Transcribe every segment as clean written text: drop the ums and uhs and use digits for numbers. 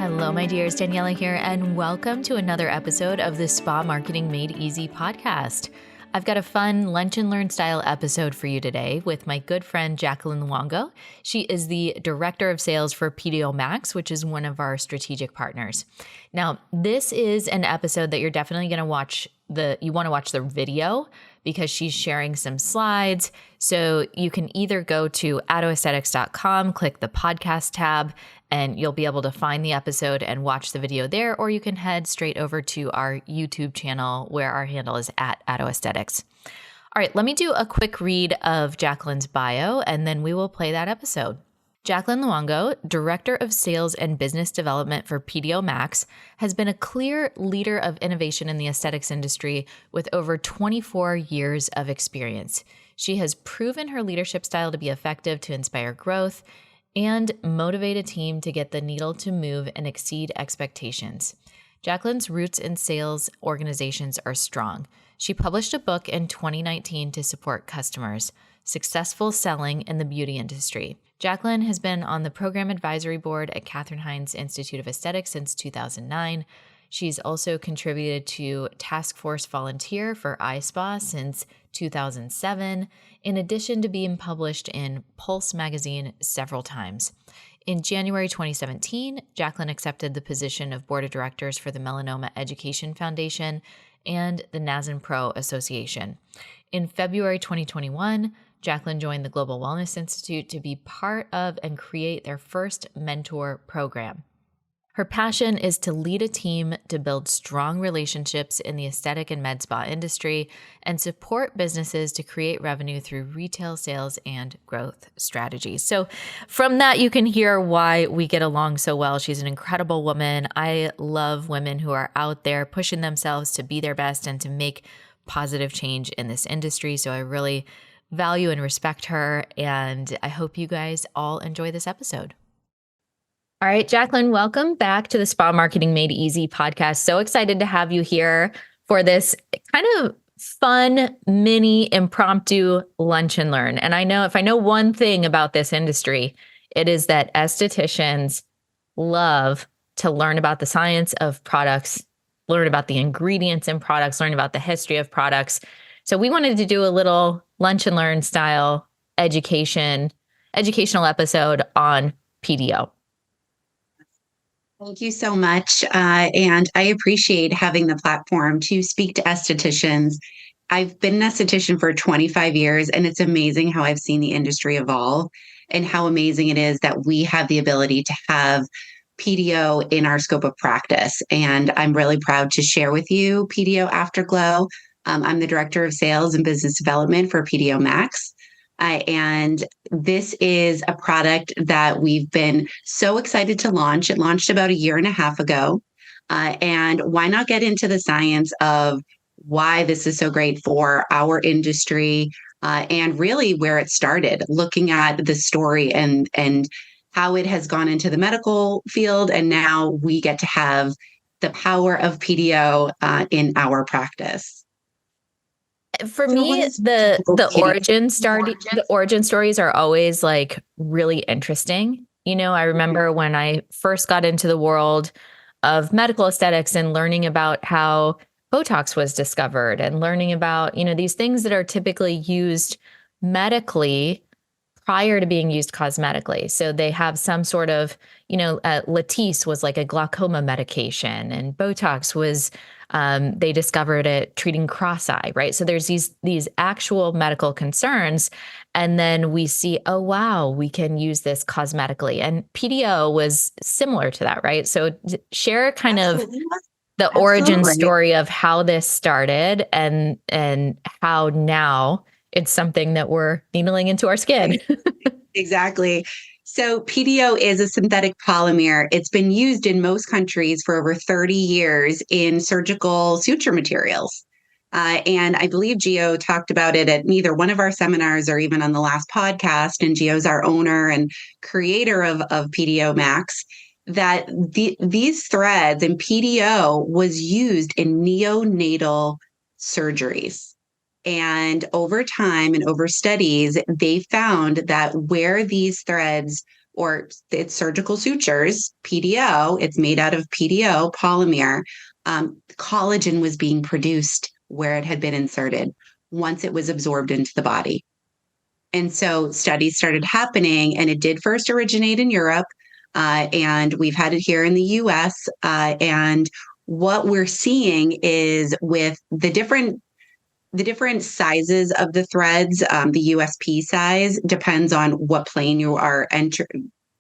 Hello, my dears. Daniela here, and welcome to another episode of the Spa Marketing Made Easy podcast. I've got a fun lunch and learn style episode for you today with my good friend Jaclyn Luongo. She is the director of sales for PDO Max, which is one of our strategic partners. Now, this is an episode that you're definitely going to watch you want to watch the video because she's sharing some slides. So you can either go to addoaesthetics.com, click the podcast tab, and you'll be able to find the episode and watch the video there, or you can head straight over to our YouTube channel where our handle is at addoaesthetics. All right, let me do a quick read of Jaclyn's bio, and then we will play that episode. Jaclyn Luongo, Director of Sales and Business Development for PDO Max, has been a clear leader of innovation in the aesthetics industry with over 24 years of experience. She has proven her leadership style to be effective to inspire growth and motivate a team to get the needle to move and exceed expectations. Jaclyn's roots in sales organizations are strong. She published a book in 2019 to support customers, Successful Selling in the Beauty Industry. Jaclyn has been on the program advisory board at Katherine Heinz Institute of Aesthetics since 2009. She's also contributed to Task Force Volunteer for iSpa since 2007, in addition to being published in Pulse magazine several times. In January 2017, Jaclyn accepted the position of board of directors for the Melanoma Education Foundation and the NASN Pro Association. In February 2021, Jaclyn joined the Global Wellness Institute to be part of and create their first mentor program. Her passion is to lead a team to build strong relationships in the aesthetic and med spa industry and support businesses to create revenue through retail sales and growth strategies. So from that, you can hear why we get along so well. She's an incredible woman. I love women who are out there pushing themselves to be their best and to make positive change in this industry. So I really value and respect her, and I hope you guys all enjoy this episode. All right, Jaclyn, welcome back to the Spa Marketing Made Easy podcast. So excited to have you here for this kind of fun, mini impromptu lunch and learn. And I know if I know one thing about this industry, it is that estheticians love to learn about the science of products, learn about the ingredients in products, learn about the history of products. So we wanted to do a little lunch and learn style educational episode on PDO. Thank you so much. And I appreciate having the platform to speak to estheticians. I've been an esthetician for 25 years, and it's amazing how I've seen the industry evolve and how amazing it is that we have the ability to have PDO in our scope of practice. And I'm really proud to share with you PDO AfterGlow. I'm the Director of Sales and Business Development for PDO Max. And this is a product that we've been so excited to launch. It launched about a year and a half ago. And why not get into the science of why this is so great for our industry and really where it started, looking at the story and how it has gone into the medical field. And now we get to have the power of PDO in our practice. For me, the origin stories are always like really interesting. You know, I remember when I first got into the world of medical aesthetics and learning about how Botox was discovered and learning about, you know, these things that are typically used medically prior to being used cosmetically. So they have some sort of, you know, Latisse was like a glaucoma medication, and Botox was they discovered it treating cross-eye, right? So there's these actual medical concerns. And then we see, oh, wow, we can use this cosmetically. And PDO was similar to that, right? So share kind of the origin story of how this started and how now it's something that we're needling into our skin. Exactly. So PDO is a synthetic polymer. It's been used in most countries for over 30 years in surgical suture materials. And I believe Gio talked about it at either one of our seminars or even on the last podcast. And Gio's our owner and creator of PDO Max, that these threads and PDO was used in neonatal surgeries. And over time and over studies, they found that where these threads or it's surgical sutures, PDO. It's made out of PDO polymer. Collagen was being produced where it had been inserted once it was absorbed into the body. And so studies started happening, and it did first originate in Europe, and we've had it here in the US. And what we're seeing is with the different sizes of the threads, the USP size depends on what plane you are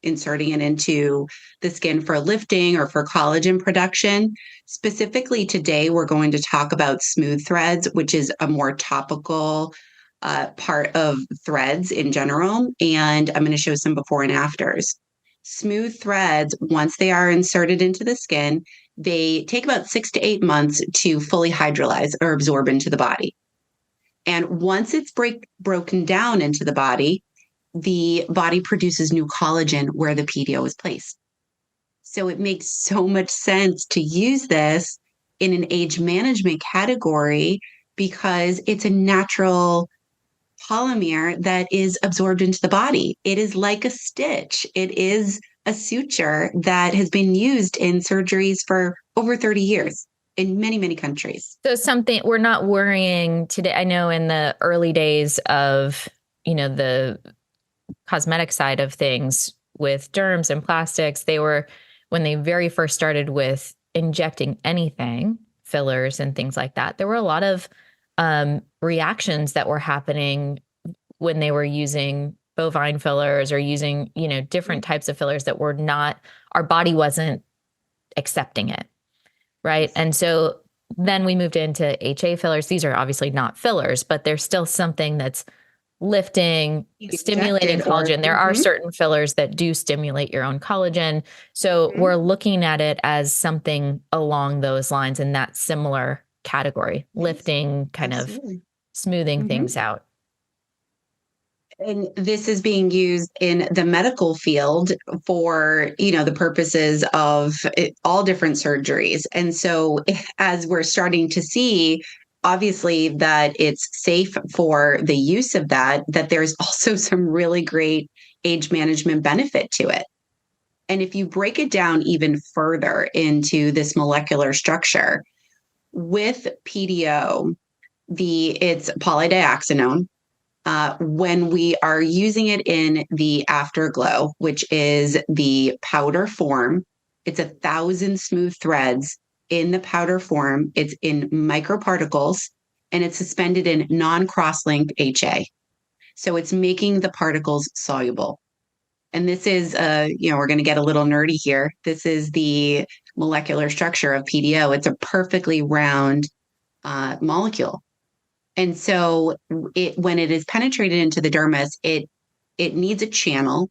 inserting it into the skin for lifting or for collagen production. Specifically today, we're going to talk about smooth threads, which is a more topical part of threads in general. And I'm going to show some before and afters. Smooth threads, once they are inserted into the skin, they take about 6 to 8 months to fully hydrolyze or absorb into the body. And once it's broken down into the body produces new collagen where the PDO is placed. So it makes so much sense to use this in an age management category because it's a natural polymer that is absorbed into the body. It is like a stitch. It is a suture that has been used in surgeries for over 30 years in many, many countries. So something we're not worrying today. I know in the early days of, the cosmetic side of things with derms and plastics, when they very first started with injecting anything, fillers and things like that, there were a lot of reactions that were happening when they were using bovine fillers or using, different types of fillers that were not, our body wasn't accepting it. Right. And so then we moved into HA fillers. These are obviously not fillers, but there's still something that's lifting, stimulating collagen. There are certain fillers that do stimulate your own collagen. So we're looking at it as something along those lines in that similar category, lifting, kind of smoothing things out. And this is being used in the medical field for, the purposes of all different surgeries. And so as we're starting to see, obviously, that it's safe for the use of that there's also some really great age management benefit to it. And if you break it down even further into this molecular structure, with PDO, it's polydioxanone. When we are using it in the Afterglow, which is the powder form, it's 1,000 smooth threads in the powder form. It's in microparticles, and it's suspended in non-cross-linked HA. So it's making the particles soluble. And this is, we're going to get a little nerdy here. This is the molecular structure of PDO. It's a perfectly round molecule. And so when it is penetrated into the dermis, it needs a channel.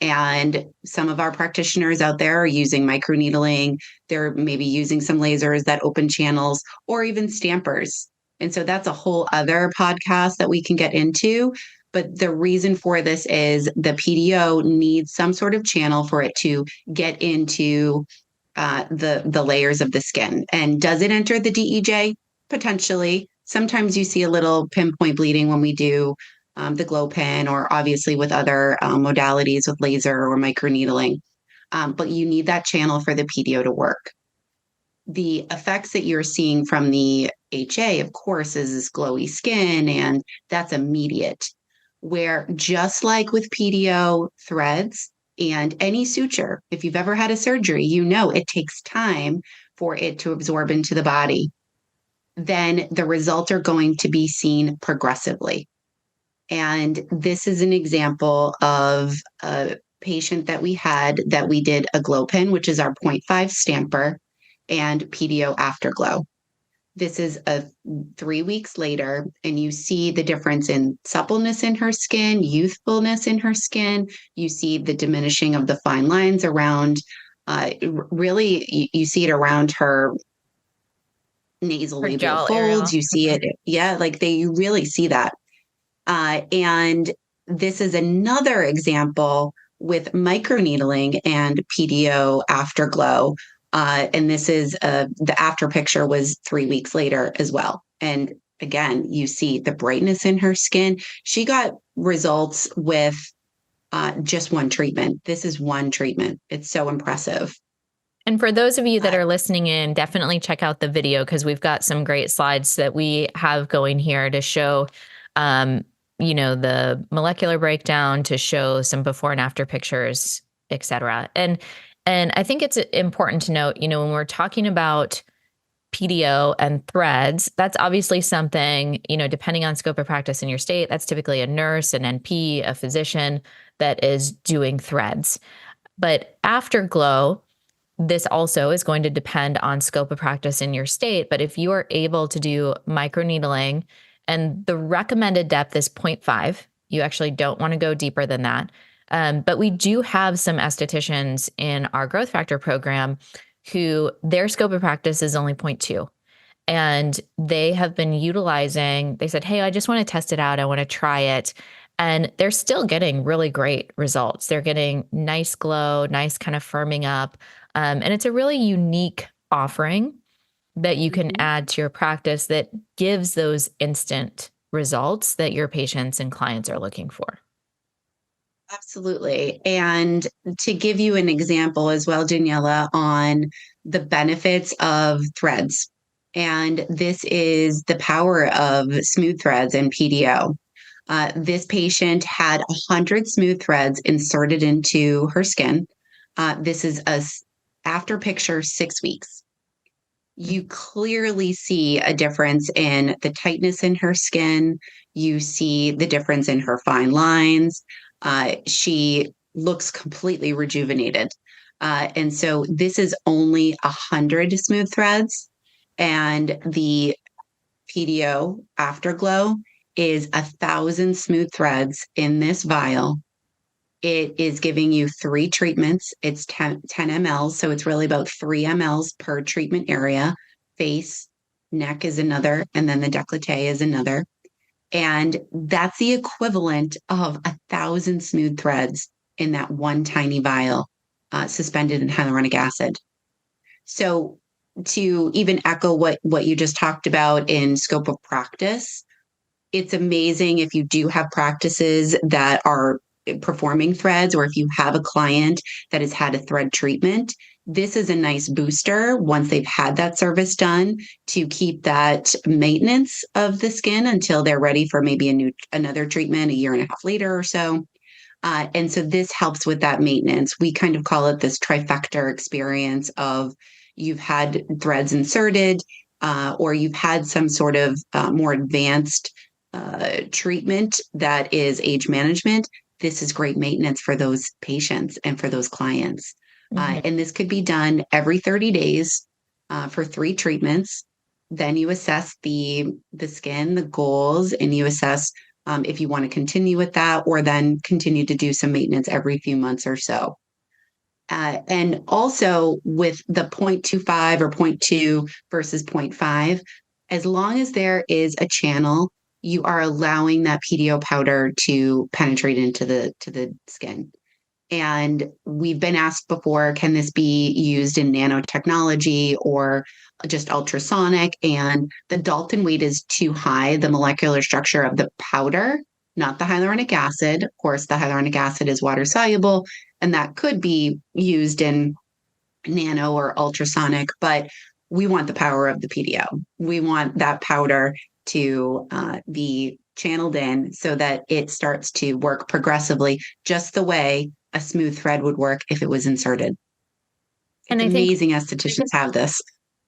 And some of our practitioners out there are using microneedling. They're maybe using some lasers that open channels or even stampers. And so that's a whole other podcast that we can get into. But the reason for this is the PDO needs some sort of channel for it to get into the layers of the skin. And does it enter the DEJ? Potentially. Sometimes you see a little pinpoint bleeding when we do the glow pen, or obviously with other modalities with laser or microneedling. But you need that channel for the PDO to work. The effects that you're seeing from the HA, of course, is this glowy skin, and that's immediate. Where just like with PDO threads and any suture, if you've ever had a surgery, it takes time for it to absorb into the body. Then the results are going to be seen progressively. And this is an example of a patient that we did a glow pen, which is our 0.5 stamper, and PDO AfterGlow. This is 3 weeks later, and you see the difference in suppleness in her skin, youthfulness in her skin. You see the diminishing of the fine lines around, you see it around her nasal labial folds. You see it. Yeah, you really see that. And this is another example with microneedling and PDO AfterGlow. And this is the after picture was 3 weeks later as well. And again, you see the brightness in her skin. She got results with just one treatment. This is one treatment. It's so impressive. And for those of you that are listening in, definitely check out the video because we've got some great slides that we have going here to show, the molecular breakdown, to show some before and after pictures, et cetera. And I think it's important to note, when we're talking about PDO and threads, that's obviously something, depending on scope of practice in your state, that's typically a nurse, an NP, a physician that is doing threads. But Afterglow, this also is going to depend on scope of practice in your state. But if you are able to do microneedling, and the recommended depth is 0.5, you actually don't want to go deeper than that. But we do have some estheticians in our growth factor program who their scope of practice is only 0.2. And they have been utilizing, they said, hey, I just want to test it out. I want to try it. And they're still getting really great results. They're getting nice glow, nice kind of firming up. And it's a really unique offering that you can add to your practice that gives those instant results that your patients and clients are looking for. Absolutely. And to give you an example as well, Daniela, on the benefits of threads. And this is the power of smooth threads and PDO. This patient had 100 smooth threads inserted into her skin. This is after picture 6 weeks. You clearly see a difference in the tightness in her skin. You see the difference in her fine lines. She looks completely rejuvenated. And so this is only 100 smooth threads. And the PDO Afterglow is 1,000 smooth threads in this vial. It is giving you 3 treatments. It's 10 mLs, so it's really about 3 mLs per treatment area. Face, neck is another, and then the décolleté is another. And that's the equivalent of 1,000 smooth threads in that one tiny vial, suspended in hyaluronic acid. So to even echo what you just talked about in scope of practice, it's amazing if you do have practices that are performing threads, or if you have a client that has had a thread treatment, this is a nice booster once they've had that service done to keep that maintenance of the skin until they're ready for maybe another treatment a year and a half later or so. And so this helps with that maintenance. We kind of call it this trifecta experience of you've had threads inserted, or you've had some sort of more advanced treatment that is age management. This is great maintenance for those patients and for those clients. And this could be done every 30 days for 3 treatments. Then you assess the skin, the goals, and you assess if you want to continue with that, or then continue to do some maintenance every few months or so. And also with the 0.25 or 0.2 versus 0.5, as long as there is a channel, you are allowing that PDO powder to penetrate into the skin. And we've been asked before, can this be used in nanotechnology or just ultrasonic? And the Dalton weight is too high, the molecular structure of the powder, not the hyaluronic acid. Of course, the hyaluronic acid is water soluble, and that could be used in nano or ultrasonic, but we want the power of the PDO. We want that powder to be channeled in so that it starts to work progressively, just the way a smooth thread would work if it was inserted. It's amazing estheticians have this.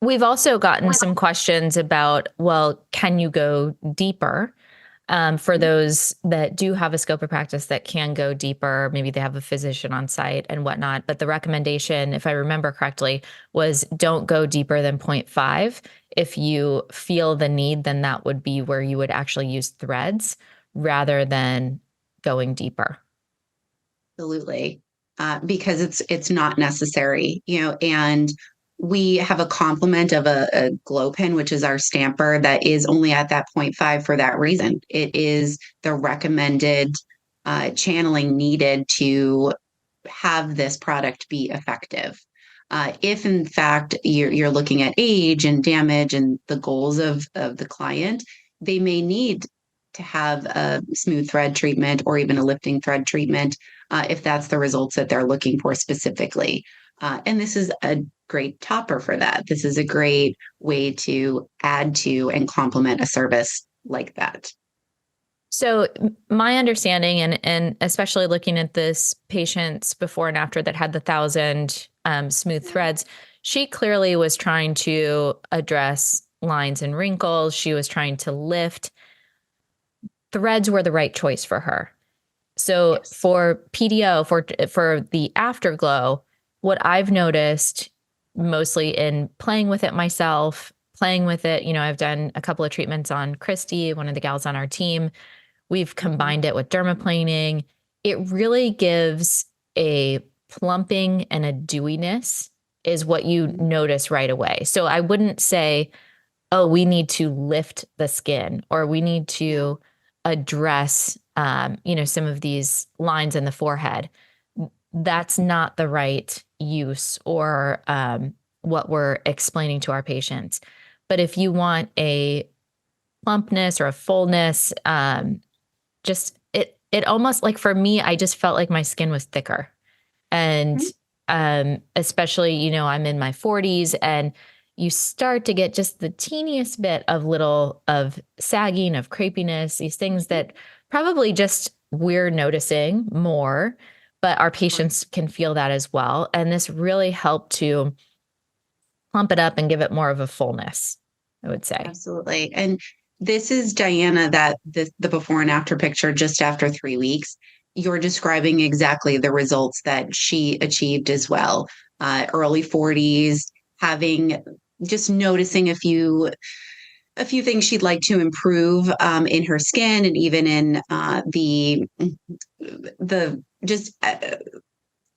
We've also gotten some questions about, well, can you go deeper? For those that do have a scope of practice that can go deeper, maybe they have a physician on site and whatnot. But the recommendation, if I remember correctly, was don't go deeper than 0.5. If you feel the need, then that would be where you would actually use threads rather than going deeper. Absolutely. Because it's not necessary, and we have a complement of a glow pen, which is our stamper, that is only at that 0.5 for that reason. It is the recommended channeling needed to have this product be effective. If in fact you're looking at age and damage and the goals of the client, they may need to have a smooth thread treatment or even a lifting thread treatment. if that's the results that they're looking for specifically. And this is a great topper for that. This is a great way to add to and complement a service like that. So my understanding, and especially looking at this patient's before and after that had the 1,000 smooth threads, she clearly was trying to address lines and wrinkles. She was trying to lift. Threads were the right choice for her. So Yes. for PDO, for the Afterglow, what I've noticed mostly in playing with it myself, playing with it, I've done a couple of treatments on Christy, one of the gals on our team. We've combined it with dermaplaning. It really gives a plumping and a dewiness is what you notice right away. So I wouldn't say, oh, we need to lift the skin or we need to address, some of these lines in the forehead. That's not the right use or what we're explaining to our patients. But if you want a plumpness or a fullness, just it almost like for me, I just felt like my skin was thicker. And especially, I'm in my 40s and you start to get just the teeniest bit of little of sagging, of crepiness, these things that probably just we're noticing more, but our patients can feel that as well. And this really helped to plump it up and give it more of a fullness, I would say. Absolutely. And this is Diana, that the before and after picture just after 3 weeks. You're describing exactly the results that she achieved as well. Early 40s, having just noticing a few things she'd like to improve in her skin and even in the just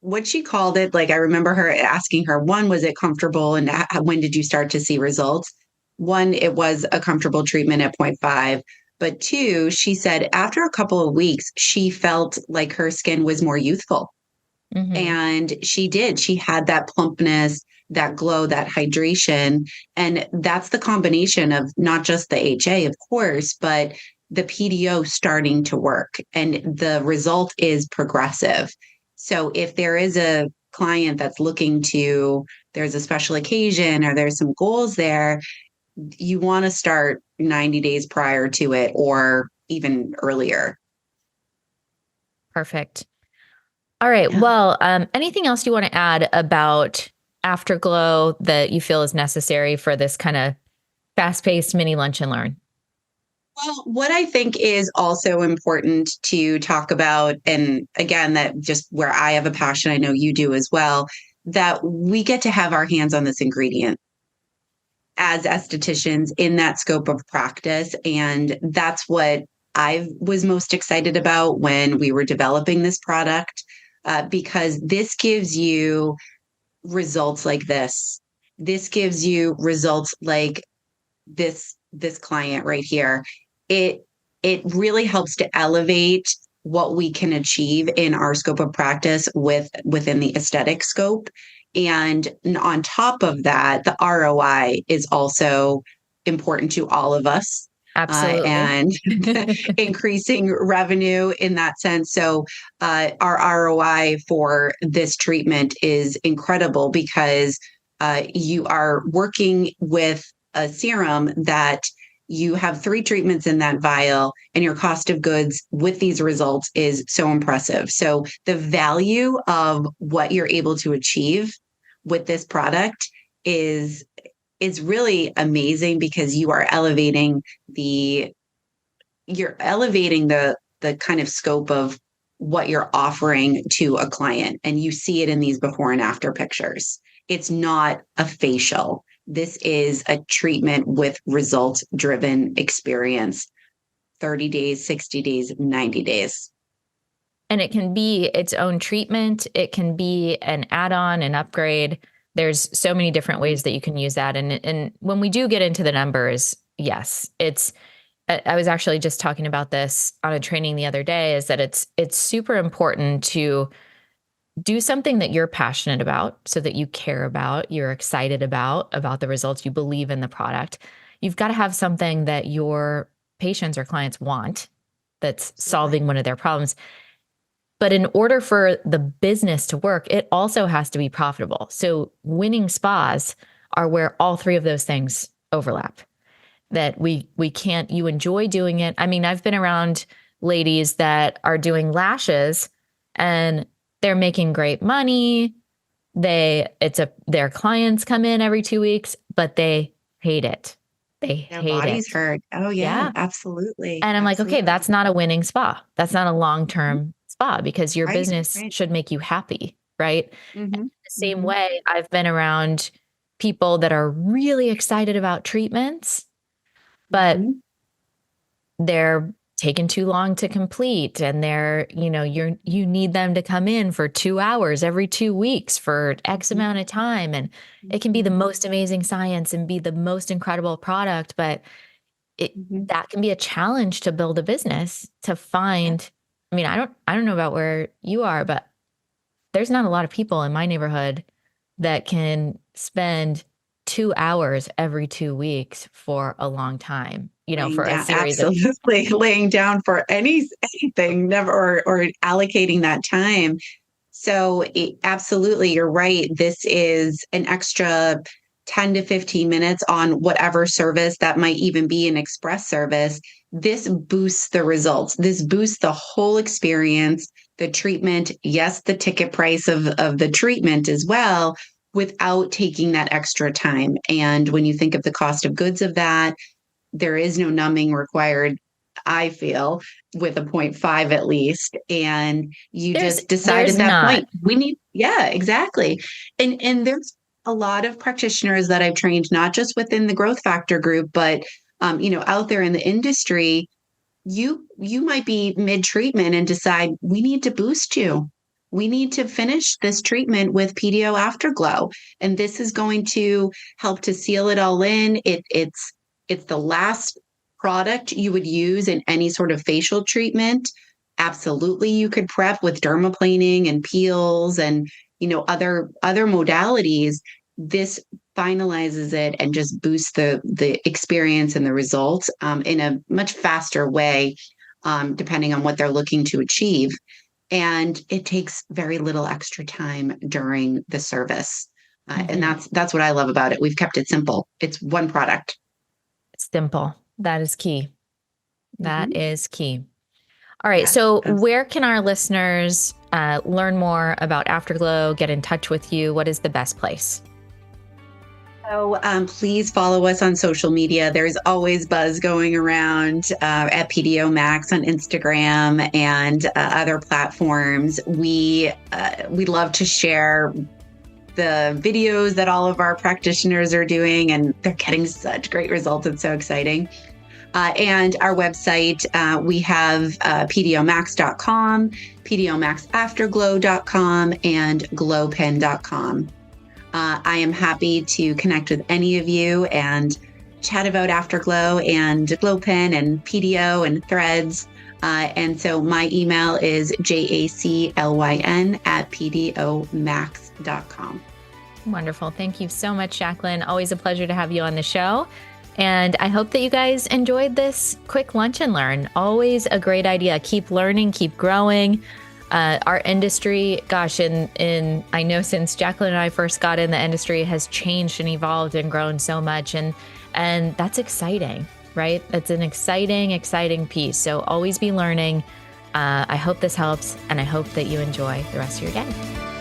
what she called it. Like I remember her asking her, one, was it comfortable, and when did you start to see results? One, it was a comfortable treatment at 0.5. But two, she said after a couple of weeks, she felt like her skin was more youthful. Mm-hmm. And she did. She had that plumpness, that glow, that hydration. And that's the combination of not just the HA, of course, but the PDO starting to work. And the result is progressive. So if there is a client that's looking to, there's a special occasion or there's some goals there, you want to start 90 days prior to it or even earlier. Perfect. All right. Yeah. Well, anything else you want to add about Afterglow that you feel is necessary for this kind of fast-paced mini lunch and learn? Well, what I think is also important to talk about, and again, that just where I have a passion, I know you do as well, that we get to have our hands on this ingredient as estheticians in that scope of practice. And that's what I was most excited about when we were developing this product, because this gives you results like this. This gives you results like this client right here. It really helps to elevate what we can achieve in our scope of practice within the aesthetic scope. And on top of that, the ROI is also important to all of us. Absolutely. And increasing revenue in that sense. So, our ROI for this treatment is incredible because you are working with a serum that you have 3 treatments in that vial, and your cost of goods with these results is so impressive. So the value of what you're able to achieve with this product is really amazing because you're elevating the kind of scope of what you're offering to a client, and you see it in these before and after pictures. It's not a facial. This is a treatment with results driven experience. 30 days, 60 days, 90 days. And it can be its own treatment. It can be an add-on, an upgrade. There's so many different ways that you can use that. And when we do get into the numbers, yes, I was actually just talking about this on a training the other day, is that it's super important to do something that you're passionate about, so that you care about, you're excited about the results, you believe in the product. You've got to have something that your patients or clients want that's solving one of their problems. But in order for the business to work, it also has to be profitable. So winning spas are where all three of those things overlap. That we can't, you enjoy doing it. I mean, I've been around ladies that are doing lashes and they're making great money. Their clients come in every 2 weeks, but they hate it. They Their hate bodies it. hurt. Oh yeah, Yeah. absolutely. And I'm like, okay, Absolutely. that's not a winning spa. That's not a Mhm. long-term spa because your Right, business right. should make you happy, right? Mm-hmm. The same Mm-hmm. way, I've been around people that are really excited about treatments, but Mm-hmm. they're taking too long to complete, and you need them to come in for 2 hours every 2 weeks for X Mm-hmm. amount of time, and it can be Mm-hmm. the most amazing science and be the most incredible product, but Mm-hmm. that can be a challenge to build a business, to Yeah. find. I mean, I don't know about where you are, but there's not a lot of people in my neighborhood that can spend 2 hours every 2 weeks for a long time, Laying for a down, series of. absolutely laying down for anything, never or allocating that time. So absolutely, you're right. This is an extra 10 to 15 minutes on whatever service that might even be an express service. This boosts the results. This boosts the whole experience, the treatment, yes, the ticket price of the treatment as well, without taking that extra time. And when you think of the cost of goods of that, there is no numbing required, I feel, with a point 0.5 at least. And you There's just decide there's at that not. point, we need, yeah, exactly. And there's a lot of practitioners that I've trained, not just within the growth factor group, but out there in the industry, you might be mid-treatment and decide we need to boost you. We need to finish this treatment with PDO Afterglow. And this is going to help to seal it all in. It's the last product you would use in any sort of facial treatment. Absolutely, you could prep with dermaplaning and peels and other modalities. This finalizes it and just boosts the experience and the results in a much faster way, depending on what they're looking to achieve. And it takes very little extra time during the service. And Mhm. that's what I love about it. We've kept it simple. It's one product. Simple. That is key. That Mhm. is key. All right. Yes. So, where can our listeners learn more about Afterglow, get in touch with you? What is the best place? So please follow us on social media. There's always buzz going around at PDO Max on Instagram and other platforms. We love to share the videos that all of our practitioners are doing, and they're getting such great results. It's so exciting. And our website, we have pdomax.com, pdomaxafterglow.com, and glowpen.com. I am happy to connect with any of you and chat about Afterglow and GlowPen and PDO and threads. And so my email is jaclyn@pdomax.com. Wonderful. Thank you so much, Jaclyn. Always a pleasure to have you on the show. And I hope that you guys enjoyed this quick lunch and learn. Always a great idea. Keep learning, keep growing. Our industry, gosh, I know since Jaclyn and I first got in, the industry has changed and evolved and grown so much. And that's exciting, right? That's an exciting piece. So always be learning. I hope this helps, and I hope that you enjoy the rest of your day.